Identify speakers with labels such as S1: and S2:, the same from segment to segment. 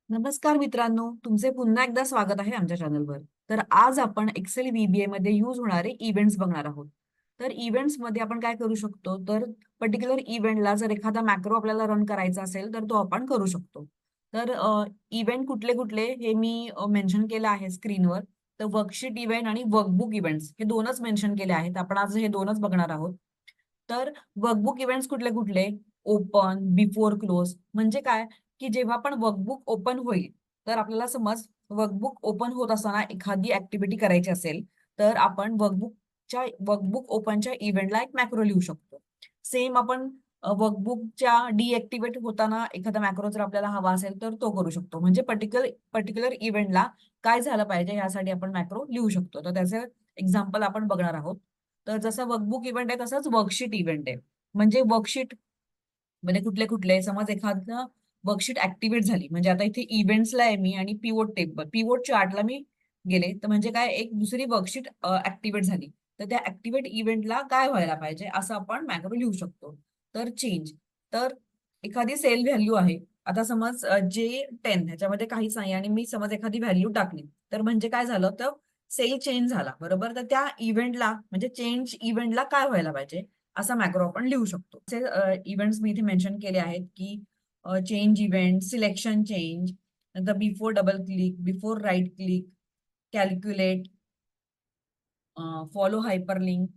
S1: नमस्कार मित्रांनो, तुमचे पुन्हा एकदा स्वागत आहे आमच्या चॅनलवर. तर आज आपण एक्सेल व्हीबीए मध्ये यूज होणारे इव्हेंट्स बघणार आहोत. तर इव्हेंट्स मध्ये आपण काय करू शकतो, तर पर्टिक्युलर इव्हेंटला जर एखादा मॅक्रो आपल्याला रन करायचा असेल तर तो आपण करू शकतो. तर इव्हेंट कुठले कुठले हे मी मेन्शन केलं आहे स्क्रीनवर. तर वर्कशीट इव्हेंट आणि वर्कबुक इव्हेंट्स हे दोनच मेन्शन केले आहेत. आपण आज हे दोनच बघणार आहोत. तर वर्कबुक इव्हेंट्स कुठले कुठले? ओपन, बिफोर क्लोज म्हणजे काय, की जेव्हा पण वर्कबुक ओपन होईल, तर आपल्याला समज वर्कबुक ओपन होत असताना एखादी ऍक्टिव्हिटी करायची असेल, तर आपण वर्कबुक ओपनच्या इव्हेंटला एक मॅक्रो लिहू शकतो. सेम आपण वर्कबुकच्या डिएक्टिव्हेट होताना एखादा मॅक्रो जर आपल्याला हवा असेल तर तो करू शकतो. म्हणजे पर्टिक्युलर पर्टिक्युलर इव्हेंटला काय झालं पाहिजे यासाठी आपण मॅक्रो लिहू शकतो. तर त्याचं एक्झाम्पल आपण बघणार आहोत. तर जसं वर्कबुक इव्हेंट आहे तसंच वर्कशीट इव्हेंट आहे. म्हणजे वर्कशीट म्हणजे कुठले कुठले समज एखादं वर्कशीट ऍक्टिव्हेट झाली म्हणजे आता इथे इव्हेंट्सला आहे मी आणि पिवोट चार्टला मी गेले तर म्हणजे काय एक दुसरी वर्कशीट ऍक्टिव्हेट झाली. तर त्या ऍक्टिव्हेट इव्हेंटला काय व्हायला पाहिजे असं आपण मॅक्रो लिहू शकतो. तर चेंज, तर एखादी सेल व्हॅल्यू आहे. आता समज J10 ह्याच्यामध्ये काहीच नाही आणि मी समज एखादी व्हॅल्यू टाकली तर म्हणजे काय झालं, तर सेल चेंज झाला बरोबर. तर त्या इव्हेंटला म्हणजे चेंज इव्हेंटला काय व्हायला पाहिजे असा मॅक्रो आपण लिहू शकतो. इव्हेंट्स मी इथे मेन्शन केले आहेत की चेंज इव्हेंट, सिलेक्शन चेंज, नंतर before double click, before right click, calculate, follow hyperlink.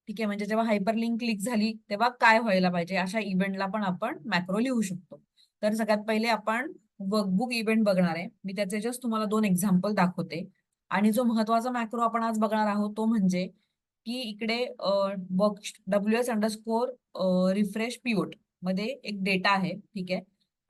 S1: ठीक आहे, म्हणजे जेव्हा हायपरलिंक क्लिक झाली तेव्हा काय व्हायला पाहिजे अशा इव्हेंटला पण आपण मॅक्रो लिहू शकतो. तर सगळ्यात पहिले आपण वर्कबुक इव्हेंट बघणार आहे. मी त्याचे जस्ट तुम्हाला दोन एक्झाम्पल दाखवते. आणि जो महत्वाचा मॅक्रो आपण आज बघणार आहोत तो म्हणजे की इकडे WS रिफ्रेश पिवोट मध्ये एक डेटा आहे. ठीक आहे,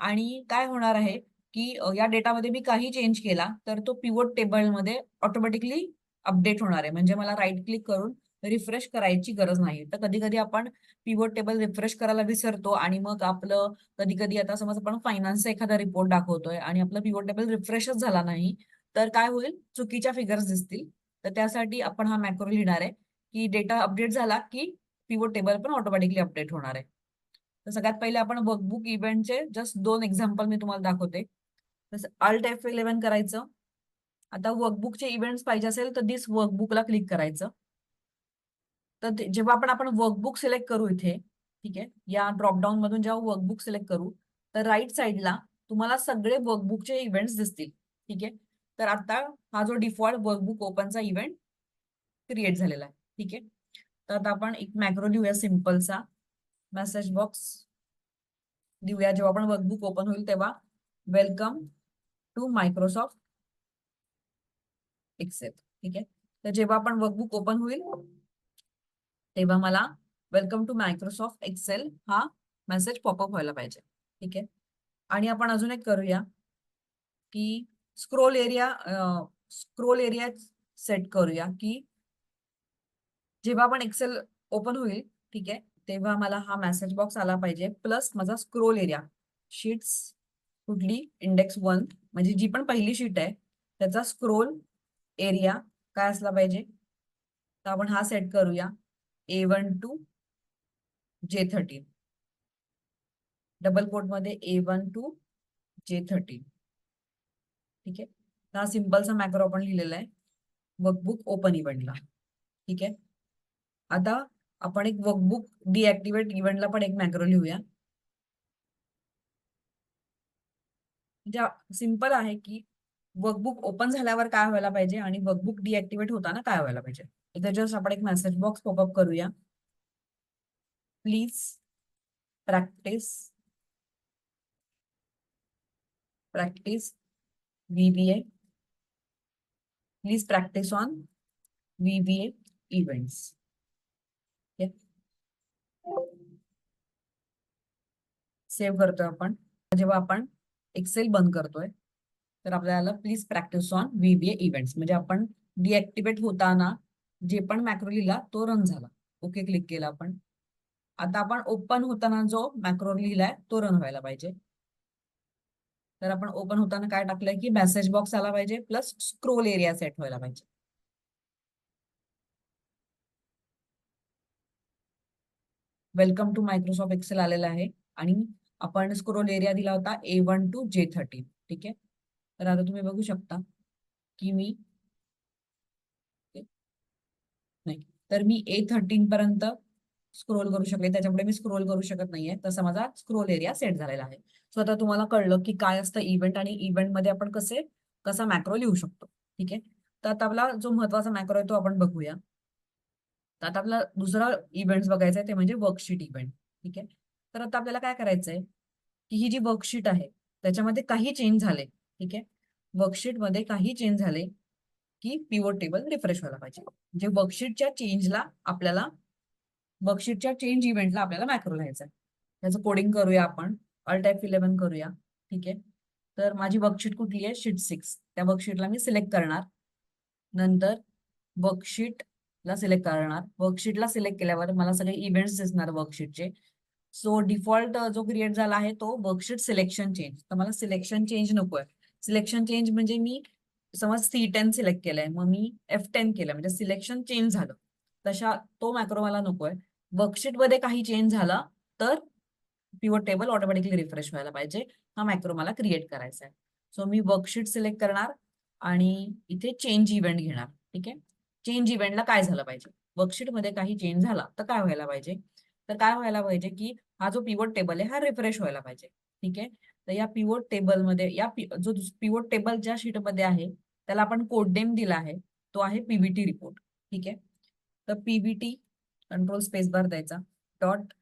S1: आणि काय होणार आहे की या डेटामध्ये मी काही चेंज केला तर तो पिवोट टेबलमध्ये ऑटोमॅटिकली अपडेट होणार आहे. म्हणजे मला राईट क्लिक करून रिफ्रेश करायची गरज नाही. तर कधी कधी आपण पिवोट टेबल रिफ्रेश करायला विसरतो आणि मग आपलं कधी कधी आता समज आपण फायनान्सचा एखादा रिपोर्ट दाखवतोय आणि आपलं पिवोट टेबल रिफ्रेशच झाला नाही, तर काय होईल, चुकीच्या फिगर्स दिसतील. तर त्यासाठी आपण हा मॅक्रो लिहिणार आहे की डेटा अपडेट झाला की पिवोट टेबल पण ऑटोमॅटिकली अपडेट होणार आहे. तर सगळ्यात पहिले आपण वर्कबुक इव्हेंटचे जस्ट दोन एक्झाम्पल मी तुम्हाला दाखवते. तसं Alt F11 करायचं. आता वर्कबुकचे इव्हेंट्स पाहिजे असेल तर दिस वर्कबुकला क्लिक करायचं. तर जेव्हा आपण वर्कबुक सिलेक्ट करू इथे, ठीक आहे, या ड्रॉपडाऊन मधून जेव्हा वर्कबुक सिलेक्ट करू तर राईट साईडला तुम्हाला सगळे वर्कबुकचे इव्हेंट्स दिसतील. ठीक आहे, तर आता हा जो डिफॉल्ट वर्कबुक ओपनचा इव्हेंट क्रिएट झालेला आहे. ठीक आहे, तर आता आपण एक मॅक्रो लिहूया सिम्पलचा. मेसेज बॉक्स देऊया जेव्हा आपण वर्कबुक ओपन होईल तेव्हा, वेलकम टू मायक्रोसॉफ्ट एक्सेल. ठीक आहे, तर जेव्हा आपण वर्कबुक ओपन होईल तेव्हा मला वेलकम टू मायक्रोसॉफ्ट एक्सेल हा मेसेज पॉपअप व्हायला पाहिजे. ठीक आहे, आणि आपण अजून एक करूया की स्क्रोल एरिया सेट करूया की जेव्हा आपण एक्सेल ओपन होईल, ठीक आहे, तेव्हा मला हा मेसेज बॉक्स आला पाहिजे प्लस माझा स्क्रोल एरिया. शीट्स कुठली, इंडेक्स 1 म्हणजे जी पण पहिली शीट आहे त्याचा स्क्रोल एरिया काय असला पाहिजे, तर आपण हा सेट करूया A1 to J13, double coat मध्ये A1 टू J13. ठीक आहे, तर हा सिम्पलचा मॅक्रो आपण लिहिलेला आहे वर्कबुक ओपन इव्हेंटला. ठीक आहे, आता आपण एक वर्कबुक डिऍक्टिव्हेट इव्हेंटला पण एक मॅक्रो लिहूया. म्हणजे सिंपल आहे की वर्कबुक ओपन झाल्यावर काय व्हायला पाहिजे आणि वर्कबुक डिऍक्टिव्हेट होताना काय व्हायला पाहिजे. इथे जस्ट आपण एक मेसेज बॉक्स पॉपअप करूया. Please practice practice VBA, please practice on VBA events. Save करतोय आपण. जेव्हा आपण एक्सेल बंद करतोय तर आपल्याला please practice on VBA events म्हणजे आपण डिऍक्टिव्हेट होताना जे पण मॅक्रो लिहिला तो रन झाला. ओके क्लिक केला आपण. आता आपण ओपन होताना जो मॅक्रो लिहिलाय तो रन व्हायला पाहिजे. तर आपण ओपन होताना काय टाकलंय की मेसेज बॉक्स आला पाहिजे प्लस स्क्रोल एरिया सेट व्हायला पाहिजे. वेलकम टू मायक्रोसॉफ्ट एक्सेल आलेला आहे आणि आपण स्क्रोल एरिया दिला होता A1 to J13. ठीक आहे. तर आता तुम्ही बघू शकता की मी नाही तर मी A13 पर्यंत स्क्रोल करू शकते, त्याच्यापुढे मी स्क्रोल करू शकत नाहीये. तसा माझा स्क्रोल एरिया सेट झालेला आहे. सो आता तुम्हाला कळलं की काय असतं इव्हेंट आणि इव्हेंट मध्ये आपण कसा मॅक्रो लिहू शकतो. ठीक आहे. तर आता आपला जो महत्वाचा मॅक्रो आहे तो आपण बघूया. तर आता आपला दुसरा इव्हेंट बघायचा आहे ते म्हणजे वर्कशीट इव्हेंट. ठीक आहे. तर आता आपल्याला काय करायचंय की ही जी वर्कशीट आहे त्याच्यामध्ये काही चेंज झाले. ठीक आहे. वर्कशीट मध्ये काही चेंज झाले की पिव्होट टेबल रिफ्रेश व्हायला पाहिजे. म्हणजे वर्कशीटच्या चेंज इव्हेंटला आपल्याला मॅक्रो लिहायचा आहे. त्याचं कोडिंग करूया आपण. ऑल टाईप 11 करूया. ठीक आहे. तर माझी वर्कशीट कुठली आहे? शीट 6. त्या वर्कशीटला मी सिलेक्ट करणार. नंतर वर्कशीटला सिलेक्ट करणार. वर्कशीटला सिलेक्ट केल्यावर मला सगळे इव्हेंट्स दिसणार वर्कशीटचे. सो डिफॉल्ट जो क्रिएट झाला आहे तो वर्कशीट सिलेक्शन चेंज. तर मला सिलेक्शन चेंज नकोय. सिलेक्शन चेंज म्हणजे मी समज C10 सिलेक्ट केलंय, मग मी F10 केलं म्हणजे सिलेक्शन चेंज झालं. तो मॅक्रो मला नकोय. वर्कशीट मध्ये काही चेंज झाला तर पिव्होट टेबल ऑटोमॅटिकली रिफ्रेश व्हायला पाहिजे. हा मॅक्रो मला क्रिएट करायचा आहे. सो मी वर्कशीट सिलेक्ट करणार आणि इथे चेंज इव्हेंट घेणार. ठीक आहे. चेंज इव्हेंटला काय झालं पाहिजे? वर्कशीट मध्ये काही चेंज झाला तर काय व्हायला पाहिजे? तर काय व्हायला पाहिजे की हा जो पिव्होट टेबल आहे हा रिफ्रेश व्हायला पाहिजे. ठीक आहे. तर या पिव्होट टेबलमध्ये जो पिव्होट टेबल ज्या शीटमध्ये आहे त्याला आपण कोड नेम दिला आहे, तो आहे पीबीटी रिपोर्ट. ठीक आहे. तर पीबीटी कंट्रोल स्पेस बार द्यायचा डॉट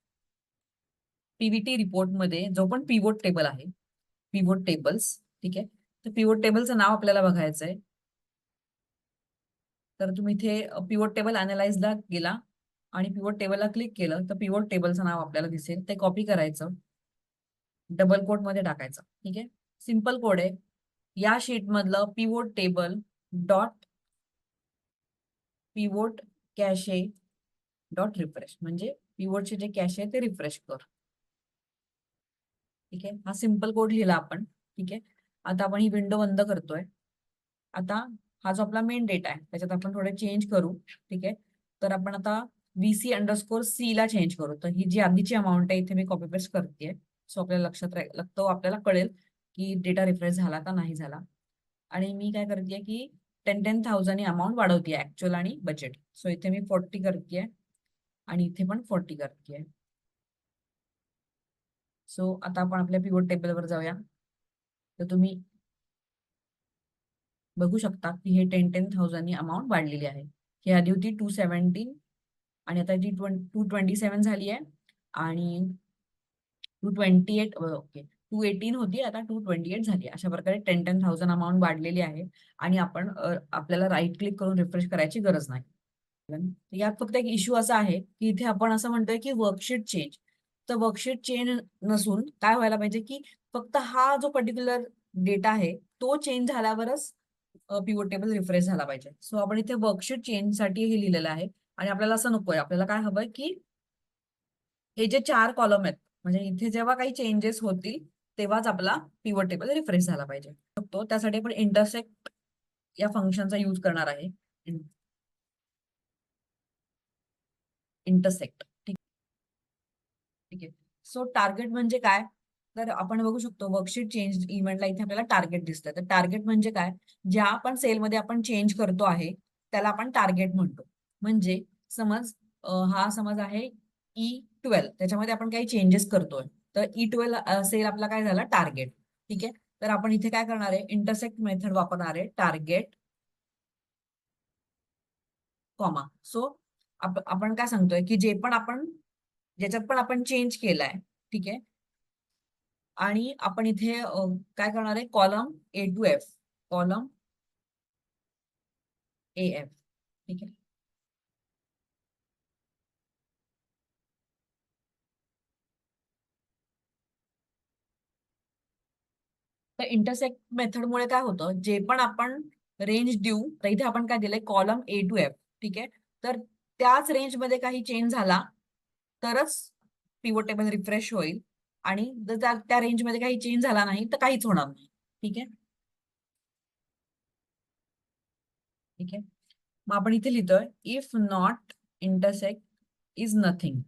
S1: पीबीटी रिपोर्ट मध्ये जो पण पिव्होट टेबल आहे, पिव्होट टेबल्स. ठीक आहे. तर पिव्होट टेबलचं नाव आपल्याला बघायचं आहे. तर तुम्ही इथे पिव्होट टेबल अनालाइजला गेला आणि पिव्होट टेबलला क्लिक केलं तर पिव्होट टेबलचं नाव आपल्याला दिसेल. ते कॉपी करायचं, डबल कोट मध्ये टाकायचं. ठीक आहे. सिंपल कोड आहे. या शीट मधलं pivot table dot pivot cache dot refresh, म्हणजे पिव्होटचे जे कॅशे आहे ते रिफ्रेश कर. ठीक आहे. हा सिंपल कोड लिहिला आपण. ठीक आहे. आता आपण ही विंडो बंद करतोय. आता हा जो आपला मेन डेटा आहे त्याच्यात आपण थोडे चेंज करू. ठीक आहे. तर आपण आता VC_C ला चेंज करू. तर ही जी आधीची अमाऊंट आहे इथे मी कॉपी पेस्ट करते. सो आपल्याला लक्षात राहील, तो आपल्याला कळेल की डेटा रिफ्रेश झाला का नाही झाला. आणि मी काय करते की 10,000 ही अमाऊंट वाढवते ऍक्च्युअल आणि बजेट. सो इथे मी 40 करते आणि इथे पण 40 करते. सो आता आपण आपल्या पिव्होट टेबलवर जाऊया. तर तुम्ही बघू शकता की हे 10,000 ही अमाऊंट वाढलेली आहे. ही आधी होती 217 आणि आता ती 227 झाली आहे आणि 228 ओके 218 होती, आता 228 झाली. अशा प्रकारे 10,000 अमाऊंट वाढलेली आहे आणि आपल्याला राईट क्लिक करून रिफ्रेश करायची गरज नाही. यात फक्त एक इश्यू असा आहे की इथे आपण असं म्हणतोय की वर्कशीट चेंज. तर वर्कशीट चेंज नसून काय व्हायला पाहिजे की फक्त हा जो पर्टिक्युलर डेटा आहे तो चेंज झाल्यावरच पिव्होट टेबल रिफ्रेश झाला पाहिजे. सो आपण इथे वर्कशीट चेंज साठी हे लिहिलेलं आहे आणि आपल्याला असं नकोय. आपल्याला काय हवंय की हे जे 4 कॉलम आहेत म्हणजे इथे जेव्हा काही चेंजेस होतील तेव्हाच आपला पिव्होट टेबल रिफ्रेश झाला पाहिजे. त्यासाठी आपण इंटरसेक्ट या फंक्शनचा यूज करणार आहे. इंटरसेक्ट. ठीक आहे. सो टार्गेट म्हणजे काय? तर आपण बघू शकतो वर्कशीट चेंज इव्हेंटला इथे आपल्याला टार्गेट दिसतंय. तर टार्गेट म्हणजे काय? ज्या पण सेलमध्ये आपण चेंज करतो आहे त्याला आपण टार्गेट म्हणतो. म्हणजे हा समज आहे E12, त्याच्यामध्ये आपण काही चेंजेस करतोय तर E12 सेल आपला काय झाला? टार्गेट. ठीक आहे. तर आपण इथे काय करणार आहे? इंटरसेक्ट मेथड वापरणार आहे. Target comma. सो आपण काय सांगतोय की ज्याच्यात पण आपण चेंज केलाय. ठीक आहे. आणि आपण इथे काय करणार आहे? Column A to F, column AF. ठीक आहे. तर इंटरसेक्ट मेथडमुळे काय होतं, जे पण आपण रेंज देऊ, तर इथे आपण काय दिलंय? Column A to F. ठीक आहे. तर त्याच रेंजमध्ये काही चेंज झाला तरच पिव्होट टेबल रिफ्रेश होईल आणि जर त्या रेंजमध्ये काही चेंज झाला नाही तर काहीच होणार नाही. ठीक आहे. ठीक आहे. मग आपण इथे लिहितोय if not intersect is nothing.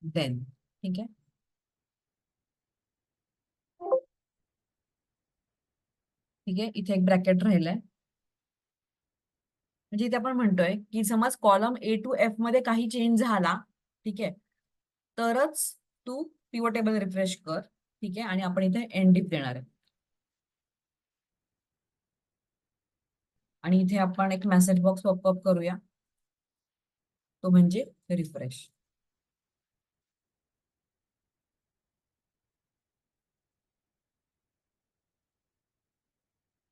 S1: Then. ठीक आहे. ठीक आहे, इथे एक ब्रॅकेट राहिलंय. म्हणजे इथे आपण म्हणतोय की समज कॉलम ए टू एफ मध्ये काही चेंज झाला, ठीक आहे, तरच तू पिवट टेबल रिफ्रेश कर. ठीक आहे, आणि आपण इथे एंड डिफ देणार आहे. आणि इथे आपण एक मेसेज बॉक्स पॉपअप करूया, तो म्हणजे रिफ्रेश.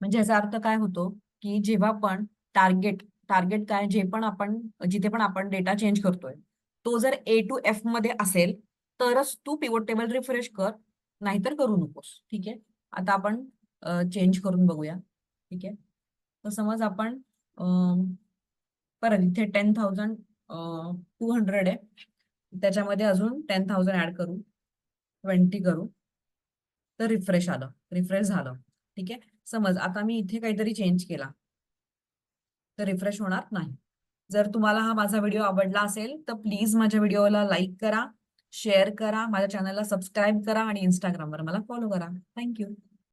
S1: म्हणजे याचा अर्थ काय होतो की जेव्हा पण टार्गेट टार्गेट काय, जे पण आपण जिथे पण आपण डेटा चेंज करतोय, तो जर ए टू एफ मध्ये असेल तरच तू पिवट टेबल रिफ्रेश कर, नाहीतर करू नकोस. ठीक आहे. आता आपण चेंज करून बघूया. ठीक आहे. तर समज आपण परत इथे 10,200 आहे, त्याच्यामध्ये अजून 10,000 ऍड करू, 20 करू, तर रिफ्रेश आलं, रिफ्रेश झालं. ठीक आहे. समज आता मी इथे काहीतरी चेंज केला तर रिफ्रेश होणार नाही. जर तुम्हाला हा माझा व्हिडिओ आवडला असेल तर प्लीज माझ्या व्हिडिओला लाईक करा, शेअर करा, माझ्या चॅनलला सबस्क्राईब करा आणि इंस्टाग्रामवर मला फॉलो करा. थँक्यू.